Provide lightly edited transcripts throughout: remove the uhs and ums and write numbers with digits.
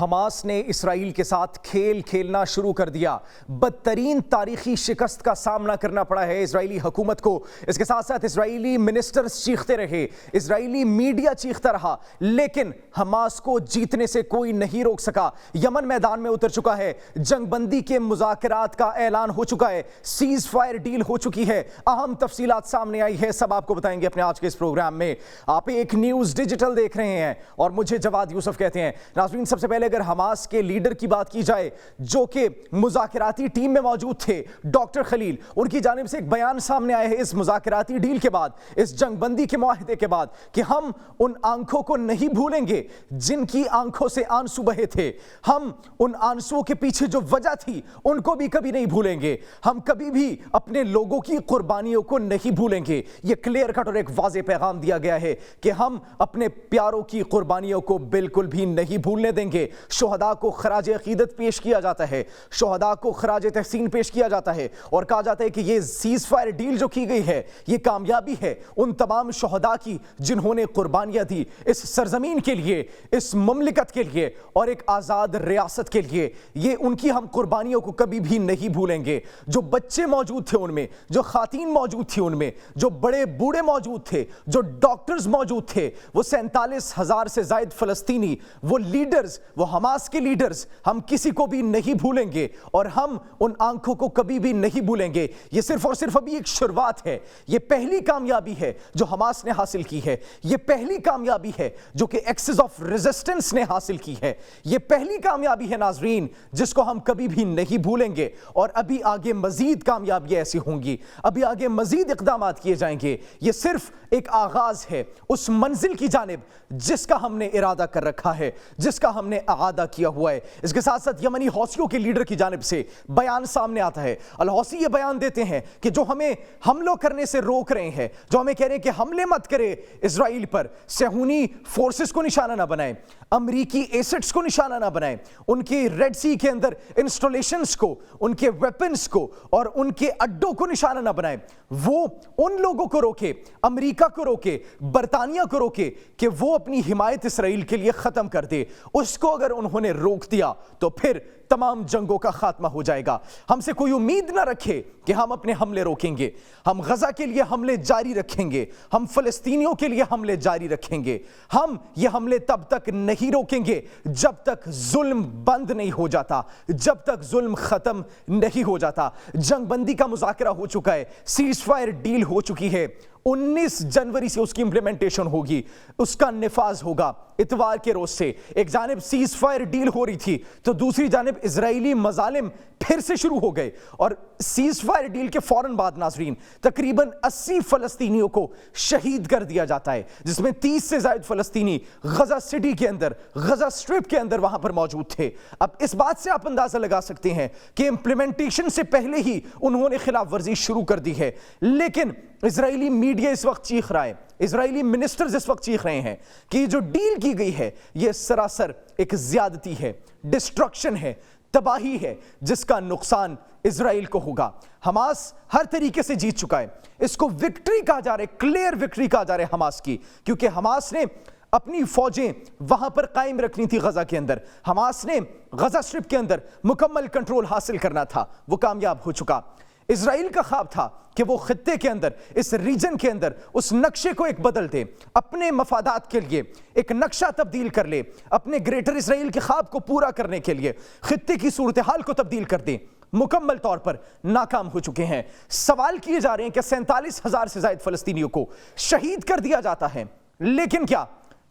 Hamas نے اسرائیل کے ساتھ کھیل کھیلنا شروع کر دیا۔ بدترین تاریخی شکست کا سامنا کرنا پڑا ہے اسرائیلی حکومت کو۔ اس کے ساتھ ساتھ اسرائیلی منسٹرز چیختے رہے، اسرائیلی میڈیا چیختا رہا، لیکن حماس کو جیتنے سے کوئی نہیں روک سکا۔ یمن میدان میں اتر چکا ہے، جنگ بندی کے مذاکرات کا اعلان ہو چکا ہے، سیز فائر ڈیل ہو چکی ہے، اہم تفصیلات سامنے آئی ہے، سب آپ کو بتائیں گے اپنے آج کے اس پروگرام میں۔ آپ ایک نیوز ڈیجیٹل دیکھ رہے ہیں اور مجھے جواد یوسف کہتے ہیں۔ ناظرین، سب سے پہلے اگر حماس کے لیڈر کی بات کی جائے جو کہ مذاکراتی ٹیم میں موجود تھے، ڈاکٹر خلیل، ان کی جانب سے ایک بیان سامنے آیا ہے اس مذاکراتی ڈیل کے بعد، اس جنگ بندی کے معاہدے کے بعد، کہ ہم ان آنکھوں کو نہیں بھولیں گے جن کی آنکھوں سے آنسو بہے تھے، ہم ان آنسوؤں کے پیچھے جو وجہ تھی ان کو بھی کبھی نہیں بھولیں گے، ہم کبھی بھی اپنے لوگوں کی قربانیوں کو نہیں بھولیں گے۔ یہ کلیئر کٹ اور ایک واضح پیغام دیا گیا ہے کہ ہم اپنے پیاروں کی قربانیوں کو بالکل بھی نہیں بھولنے دیں گے۔ شہداء کو خراج عقیدت پیش کیا جاتا ہے، شہداء کو خراج تحسین پیش کیا جاتا ہے، اور کہا جاتا ہے کہ یہ سیز فائر ڈیل جو کی گئی ہے یہ کامیابی ہے ان تمام شہداء کی جنہوں نے قربانیاں دی اس سرزمین کے لیے، اس مملکت کے لیے اور ایک آزاد ریاست کے لیے۔ یہ ان کی ہم قربانیوں کو کبھی بھی نہیں بھولیں گے۔ جو بچے موجود تھے ان میں، جو خواتین موجود تھی ان میں، جو بڑے بوڑھے موجود تھے، جو ڈاکٹرز موجود تھے، وہ 47,000 سے زائد فلسطینی، وہ لیڈرز، وہ حماس کے لیڈرز، ہم کسی کو بھی نہیں بھولیں گے اور ہم ان آنکھوں کو کبھی بھی نہیں بھولیں گے۔ یہ صرف اور صرف ابھی ایک شروعات ہے، یہ پہلی کامیابی ہے جو حماس نے حاصل کی ہے، یہ پہلی کامیابی ہے جو کہ ایکسس آف ریزسٹنس نے حاصل کی ہے، یہ پہلی کامیابی ہے ناظرین جس کو ہم کبھی بھی نہیں بھولیں گے، اور ابھی آگے مزید کامیابیاں ایسی ہوں گی، ابھی آگے مزید اقدامات کیے جائیں گے۔ یہ صرف ایک آغاز ہے اس منزل کی جانب جس کا ہم نے ارادہ کر رکھا ہے، جس کا ہم نے اعادہ کیا ہوا ہے۔ اس کے ساتھ ساتھ یمنی حوثیوں کے لیڈر کی جانب سے بیان سامنے آتا ہے۔ الحوثی یہ بیان دیتے ہیں کہ جو ہمیں حملوں کرنے سے روک رہے ہیں، جو ہمیں کہہ رہے ہیں کہ حملے مت کرے اسرائیل پر، صہیونی فورسز کو نشانہ نہ بنائیں، امریکی ایسٹس کو نشانہ نہ بنائیں، ان کے ریڈ سی کے اندر انسٹالیشنز کو، ان کے ویپنز کو اور ان کے اڈوں کو نشانہ نہ بنائیں، وہ ان لوگوں کو روکے، امریکہ کو روکے، برطانیہ کو روکے کہ وہ اپنی حمایت اسرائیل کے لیے ختم کر دے۔ اس کو اگر انہوں نے روک دیا تو پھر تمام جنگوں کا خاتمہ ہو جائے گا۔ ہم سے کوئی امید نہ رکھے کہ ہم اپنے حملے روکیں گے، ہم غزہ کے لیے حملے جاری رکھیں گے، ہم فلسطینیوں کے لیے حملے جاری رکھیں گے۔ ہم یہ حملے تب تک نہیں روکیں گے جب تک ظلم بند نہیں ہو جاتا، جب تک ظلم ختم نہیں ہو جاتا۔ جنگ بندی کا مذاکرہ ہو چکا ہے، سیز فائر ڈیل ہو چکی ہے، 19 جنوری سے اس کی امپلیمنٹیشن ہوگی، اس کا نفاذ ہوگا۔ اتوار کے روز سے ایک جانب سیز فائر ڈیل ہو رہی تھی تو دوسری جانب اسرائیلی مظالم پھر سے شروع ہو گئے، اور سیز فائر ڈیل کے فوراً بعد ناظرین تقریباً 80 فلسطینیوں کو شہید کر دیا جاتا ہے، جس میں 30 سے زائد فلسطینی غزہ سٹی کے اندر، غزہ سٹرپ کے اندر وہاں پر موجود تھے۔ اب اس بات سے آپ اندازہ لگا سکتے ہیں کہ امپلیمنٹیشن سے پہلے ہی انہوں نے خلاف ورزی شروع کر دی ہے، لیکن اسرائیلی میڈیا اس وقت چیخ رہا ہے، اسرائیلی منسٹرز اس وقت چیخ رہے ہیں کہ یہ جو ڈیل کی گئی ہے یہ سراسر ایک زیادتی ہے، ڈسٹرکشن ہے، تباہی ہے، جس کا نقصان اسرائیل کو ہوگا۔ حماس ہر طریقے سے جیت چکا ہے، اس کو وکٹری کہا جا رہا ہے، کلیئر وکٹری کہا جا رہا ہے حماس کی، کیونکہ حماس نے اپنی فوجیں وہاں پر قائم رکھنی تھی غزہ کے اندر، حماس نے غزہ سٹرپ کے اندر مکمل کنٹرول حاصل کرنا تھا، وہ کامیاب ہو چکا۔ اسرائیل کا خواب تھا کہ وہ خطے کے اندر، اس ریجن کے اندر اس نقشے کو ایک بدل دے، اپنے مفادات کے لیے ایک نقشہ تبدیل کر لے، اپنے گریٹر اسرائیل کے خواب کو پورا کرنے کے لیے خطے کی صورتحال کو تبدیل کر دے۔ مکمل طور پر ناکام ہو چکے ہیں۔ سوال کیے جا رہے ہیں کہ 47,000 سے زائد فلسطینیوں کو شہید کر دیا جاتا ہے، لیکن کیا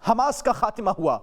حماس کا خاتمہ ہوا؟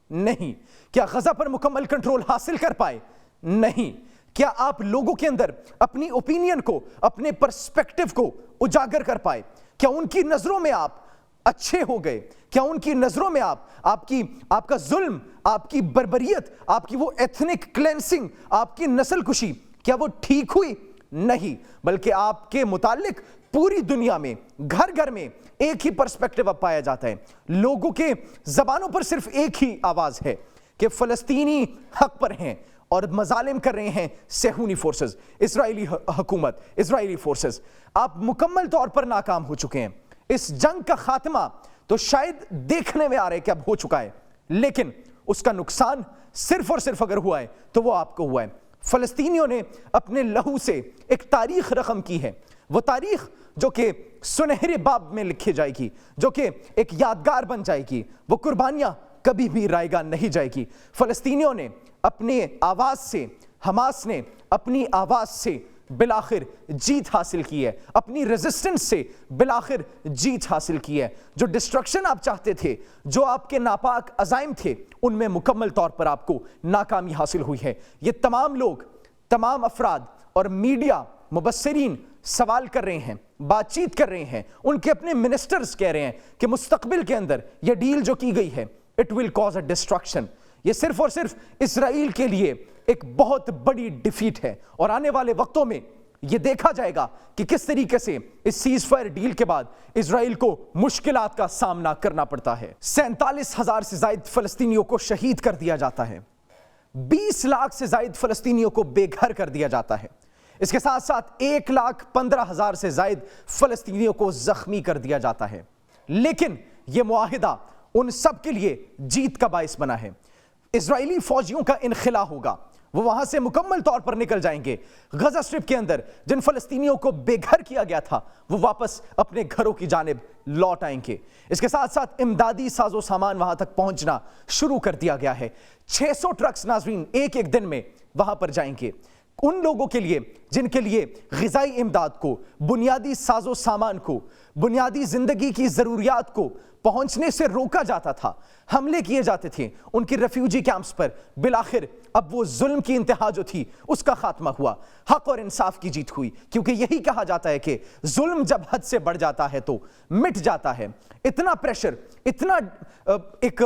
نہیں۔ کیا غزہ پر مکمل کنٹرول حاصل کر پائے؟ نہیں۔ کیا آپ لوگوں کے اندر اپنی اوپینین کو، اپنے پرسپیکٹو کو اجاگر کر پائے؟ کیا ان کی نظروں میں آپ اچھے ہو گئے؟ کیا ان کی نظروں میں آپ کا ظلم، آپ کی بربریت، آپ کی وہ ایتھنک کلینسنگ، آپ کی نسل کشی، کیا وہ ٹھیک ہوئی؟ نہیں، بلکہ آپ کے متعلق پوری دنیا میں گھر گھر میں ایک ہی پرسپیکٹو اب پایا جاتا ہے، لوگوں کے زبانوں پر صرف ایک ہی آواز ہے کہ فلسطینی حق پر ہیں اور مظالم کر رہے ہیں صہیونی فورسز، اسرائیلی حکومت، اسرائیلی فورسز۔ آپ مکمل طور پر ناکام ہو چکے ہیں۔ اس جنگ کا خاتمہ تو شاید دیکھنے میں آ رہا ہے کہ اب ہو چکا ہے، لیکن اس کا نقصان صرف اور صرف اگر ہوا ہے تو وہ آپ کو ہوا ہے۔ فلسطینیوں نے اپنے لہو سے ایک تاریخ رقم کی ہے، وہ تاریخ جو کہ سنہرے باب میں لکھی جائے گی، جو کہ ایک یادگار بن جائے گی، وہ قربانیاں کبھی بھی رائیگاں نہیں جائے گی۔ فلسطینیوں نے اپنے آواز سے، حماس نے اپنی آواز سے بالآخر جیت حاصل کی ہے، اپنی ریزسٹنس سے بالآخر جیت حاصل کی ہے۔ جو ڈسٹرکشن آپ چاہتے تھے، جو آپ کے ناپاک عزائم تھے، ان میں مکمل طور پر آپ کو ناکامی حاصل ہوئی ہے۔ یہ تمام لوگ، تمام افراد اور میڈیا، مبصرین سوال کر رہے ہیں، بات چیت کر رہے ہیں، ان کے اپنے منسٹرز کہہ رہے ہیں کہ مستقبل کے اندر یہ ڈیل جو کی گئی ہے it will cause a destruction, یہ صرف اور صرف اسرائیل کے لیے ایک بہت بڑی ڈیفیٹ ہے، اور آنے والے وقتوں میں یہ دیکھا جائے گا کہ کس طریقے سے اس سیز فائر ڈیل کے بعد اسرائیل کو مشکلات کا سامنا کرنا پڑتا ہے۔ 47,000 سے زائد فلسطینیوں کو شہید کر دیا جاتا ہے، 20 لاکھ سے زائد فلسطینیوں کو بے گھر کر دیا جاتا ہے، اس کے ساتھ ساتھ 1,15,000 سے زائد فلسطینیوں کو زخمی کر دیا جاتا ہے۔ لیکن یہ معاہدہ ان سب کے لیے جیت کا باعث بنا ہے۔ اسرائیلی فوجیوں کا انخلا ہوگا، وہ وہاں سے مکمل طور پر نکل جائیں گے۔ غزہ اسٹرپ کے اندر جن فلسطینیوں کو بے گھر کیا گیا تھا وہ واپس اپنے گھروں کی جانب لوٹ آئیں گے۔ اس کے ساتھ ساتھ امدادی ساز و سامان وہاں تک پہنچنا شروع کر دیا گیا ہے۔ 600 ٹرکس ناظرین ایک دن میں وہاں پر جائیں گے، ان لوگوں کے لیے جن کے لیے غذائی امداد کو، بنیادی ساز و سامان کو، بنیادی زندگی کی ضروریات کو پہنچنے سے روکا جاتا تھا، حملے کیے جاتے تھے ان کی ریفیوجی کیمپس پر۔ بالآخر اب وہ ظلم کی انتہا جو تھی اس کا خاتمہ ہوا، حق اور انصاف کی جیت ہوئی، کیونکہ یہی کہا جاتا ہے کہ ظلم جب حد سے بڑھ جاتا ہے تو مٹ جاتا ہے۔ اتنا پریشر، اتنا ایک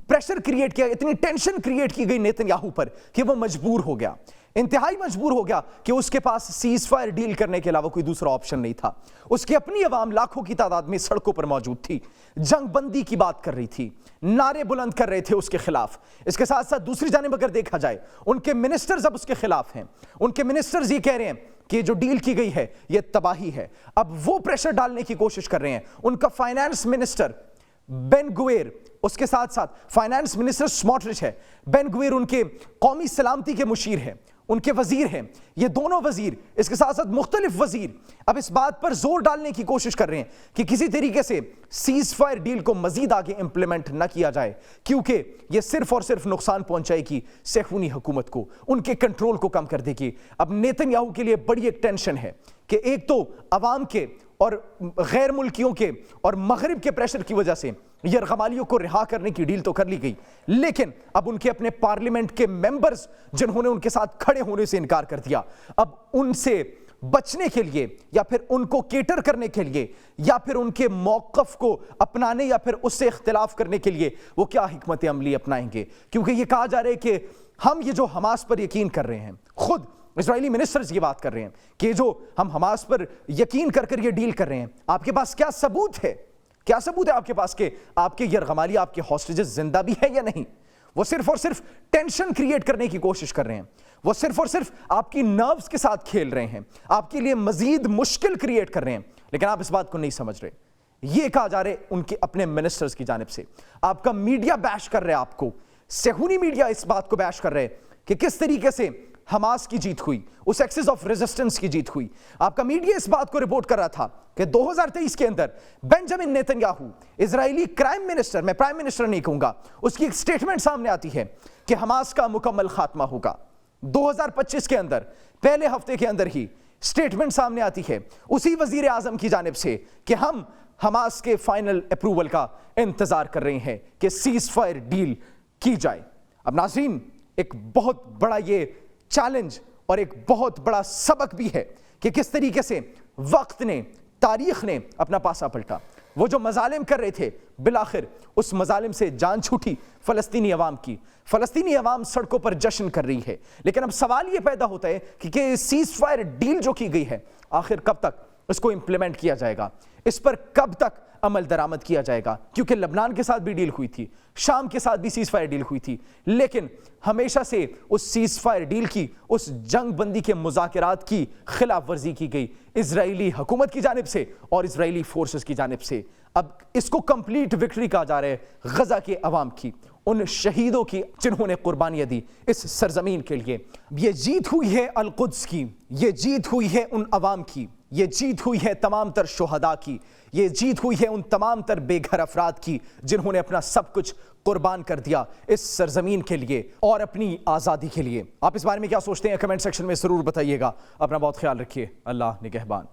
پریشر کریٹ کیا، اتنی ٹینشن کریٹ کی گئی نیتن یاہو پر کہ وہ مجبور ہو گیا، انتہائی مجبور ہو گیا کہ اس کے پاس سیز فائر ڈیل کرنے کے علاوہ کوئی دوسرا آپشن نہیں تھا۔ اس کی اپنی عوام لاکھوں کی تعداد میں سڑکوں پر موجود تھی، جنگ بندی کی بات کر رہی تھی، نعرے بلند کر رہے تھے اس کے خلاف۔ اس کے ساتھ ساتھ دوسری جانب اگر دیکھا جائے ان کے منسٹرز اب اس کے خلاف ہیں، ان کے منسٹرز یہ کہہ رہے ہیں کہ جو ڈیل کی گئی ہے یہ تباہی ہے۔ اب وہ پریشر ڈالنے کی کوشش کر رہے ہیں۔ ان کا فائنانس منسٹر بین گویر، اس کے ساتھ ساتھ فائنانس منسٹر سموٹرچ ہے، بین گویر ان کے قومی سلامتی کے مشیر ہیں، ان کے وزیر ہیں، یہ دونوں وزیر، اس کے ساتھ ساتھ مختلف وزیر اب اس بات پر زور ڈالنے کی کوشش کر رہے ہیں کہ کسی طریقے سے سیز فائر ڈیل کو مزید آگے امپلیمنٹ نہ کیا جائے، کیونکہ یہ صرف اور صرف نقصان پہنچائے گی صہیونی حکومت کو، ان کے کنٹرول کو کم کر دے گی۔ اب نیتن یاہو کے لیے بڑی ایک ٹینشن ہے کہ ایک تو عوام کے اور غیر ملکیوں کے اور مغرب کے پریشر کی وجہ سے یرغمالیوں کو رہا کرنے کی ڈیل تو کر لی گئی، لیکن اب ان کے اپنے پارلیمنٹ کے ممبرز جنہوں نے ان کے ساتھ کھڑے ہونے سے انکار کر دیا، اب ان سے بچنے کے لیے یا پھر ان کو کیٹر کرنے کے لیے یا پھر ان کے موقف کو اپنانے یا پھر اس سے اختلاف کرنے کے لیے وہ کیا حکمت عملی اپنائیں گے، کیونکہ یہ کہا جا رہا ہے کہ ہم یہ جو حماس پر یقین کر رہے ہیں، خود اسرائیلی منسٹرز یہ بات کر رہے ہیں کہ جو ہم حماس پر یقین کر یہ ڈیل کر رہے ہیں، آپ کے پاس کیا ثبوت ہے؟ کیا ثبوت ہے آپ کے پاس کہ آپ کے یرغمالی، آپ کے ہاسٹیجز زندہ بھی ہیں یا نہیں؟ وہ صرف اور صرف ٹینشن کریٹ کرنے کی کوشش کر رہے ہیں، وہ صرف اور صرف آپ کی نروز کے ساتھ کھیل رہے ہیں، آپ کے لیے مزید مشکل کریٹ کر رہے ہیں، لیکن آپ اس بات کو نہیں سمجھ رہے۔ یہ کہا جا رہا ہے ان کے اپنے منسٹرز کی جانب سے، آپ کا میڈیا بیش کر رہے ہیں، آپ کو صہیونی میڈیا اس بات کو بیش کر رہے ہیں کہ کس طریقے سے حماس کی جیت ہوئی، اس ایکسس آف ریزسٹنس کی جیت ہوئی۔ آپ کا میڈیا اس بات کو رپورٹ کر رہا تھا کہ 2023 کے اندر بنجامن نیتن یاہو، اسرائیلی کرائم منسٹر، میں پرائم منسٹر نہیں کہوں گا، اس کی ایک سٹیٹمنٹ سامنے آتی ہے کہ حماس کا مکمل خاتمہ ہوگا۔ 2025 کے اندر پہلے ہفتے کے اندر ہی سٹیٹمنٹ سامنے آتی ہے اسی وزیر اعظم کی جانب سے کہ ہم حماس کے فائنل اپروول کا انتظار کر رہے ہیں کہ سیز فائر ڈیل کی جائے۔ اب ناظرین، ایک بہت بڑا یہ چیلنج اور ایک بہت بڑا سبق بھی ہے کہ کس طریقے سے وقت نے، تاریخ نے اپنا پاسا پلٹا۔ وہ جو مظالم کر رہے تھے، بالآخر اس مظالم سے جان چھوٹی فلسطینی عوام کی، فلسطینی عوام سڑکوں پر جشن کر رہی ہے۔ لیکن اب سوال یہ پیدا ہوتا ہے کہ سیز فائر ڈیل جو کی گئی ہے آخر کب تک اس کو امپلیمنٹ کیا جائے گا، اس پر کب تک عمل درآمد کیا جائے گا، کیونکہ لبنان کے ساتھ بھی ڈیل ہوئی تھی، شام کے ساتھ بھی سیز فائر ڈیل ہوئی تھی، لیکن ہمیشہ سے اس سیز فائر ڈیل کی، اس جنگ بندی کے مذاکرات کی خلاف ورزی کی گئی اسرائیلی حکومت کی جانب سے اور اسرائیلی فورسز کی جانب سے۔ اب اس کو کمپلیٹ وکٹری کہا جا رہا ہے غزہ کے عوام کی، ان شہیدوں کی جنہوں نے قربانیاں دی اس سرزمین کے لیے۔ یہ جیت ہوئی ہے القدس کی، یہ جیت ہوئی ہے ان عوام کی، یہ جیت ہوئی ہے تمام تر شہداء کی، یہ جیت ہوئی ہے ان تمام تر بے گھر افراد کی جنہوں نے اپنا سب کچھ قربان کر دیا اس سرزمین کے لیے اور اپنی آزادی کے لیے۔ آپ اس بارے میں کیا سوچتے ہیں کمنٹ سیکشن میں ضرور بتائیے گا۔ اپنا بہت خیال رکھیے۔ اللہ نگہبان۔